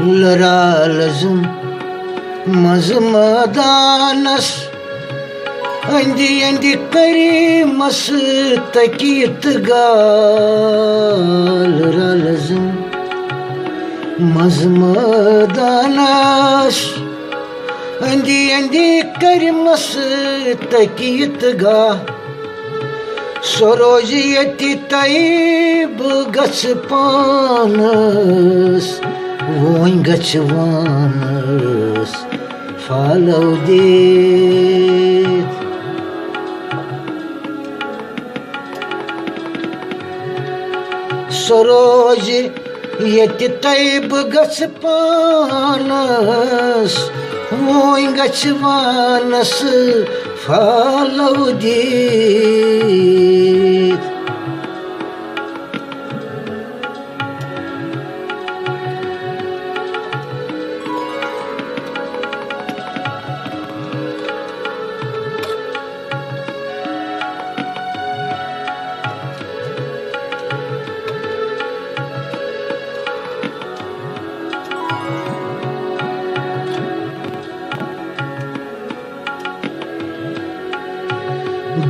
Lıralızım mazmadanız Andi andi kariması takitga Lıralızım mazmadanız Andi andi kariması takitga Sorojiyeti taib gaçpanız Voin gaçvanız Follow dit Sorojiyeti taib gaçpanız Voin gaçvanız Follow dit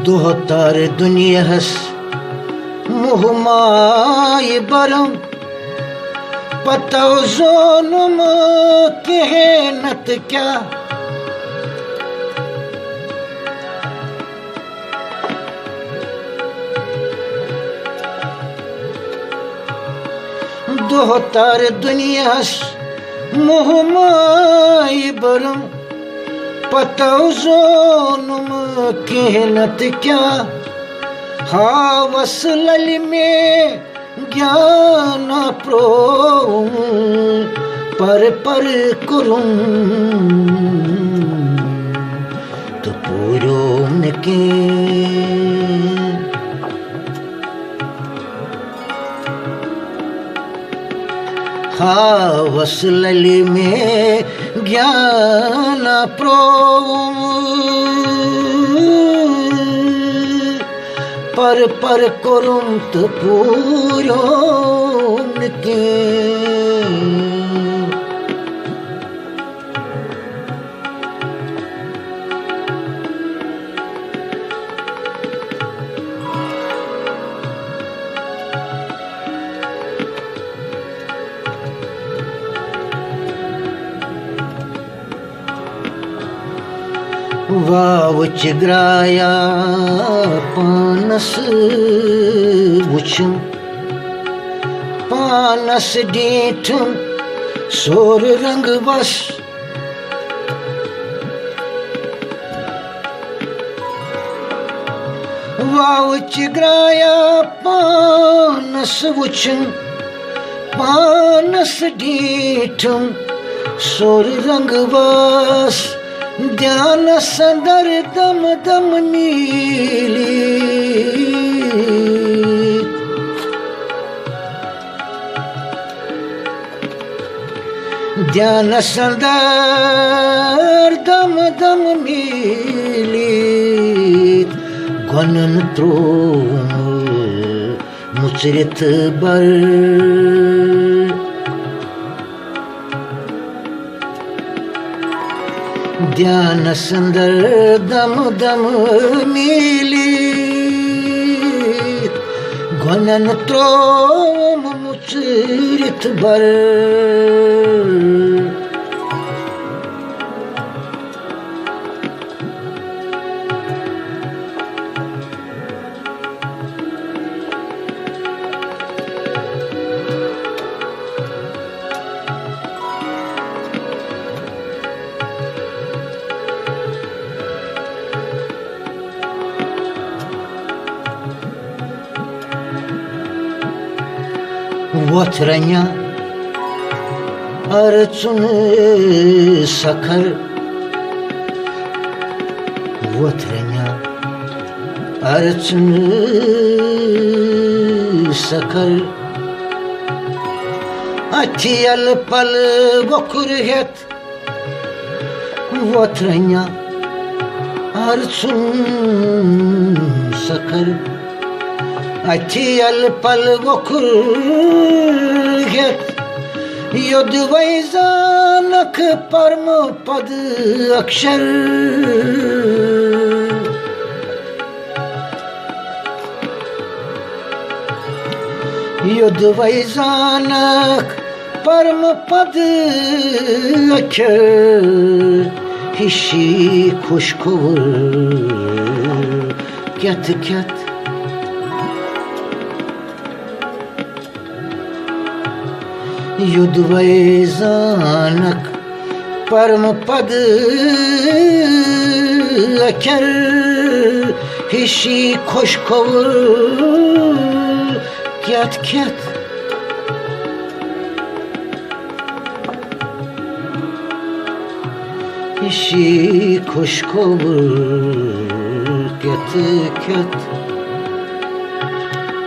Dohtar dünyas muhmay barım Pata zonum kehnat kya Dohtar dünyas muhmay barım Pata zonum kehnat kya Havas lali में ज्ञान प्रोम पर करूं तो पूरों के havas lali में ज्ञान प्रोम पर करूं तो पूरों के Vav çıgraya panas vuçum Panas ditum sor rang bas Vav çıgraya panas vuçum Panas ditum sor rang bas ध्यान संदर दम दम नीली ध्यान संदर दम दम नीली गणन त्रो मुचरित बर ध्यान संदर दम दम मिली गणन त्रोम मुचरित बर Vatranya arçun sakar Vatranya arçun sakar Atiyal pal vokurhet Vatranya arçun sakar Atiyal pal vokurget युद्ध वैजानक परम पद अक्षर युद्ध वैजानक परम पद अक्षर हिशी खुशखबर क्यत क्यत युद्ध वैजानक परम पद अक्षर हिशी खुशखबर क्यत क्यत हिशी खुशखबर क्यत क्यत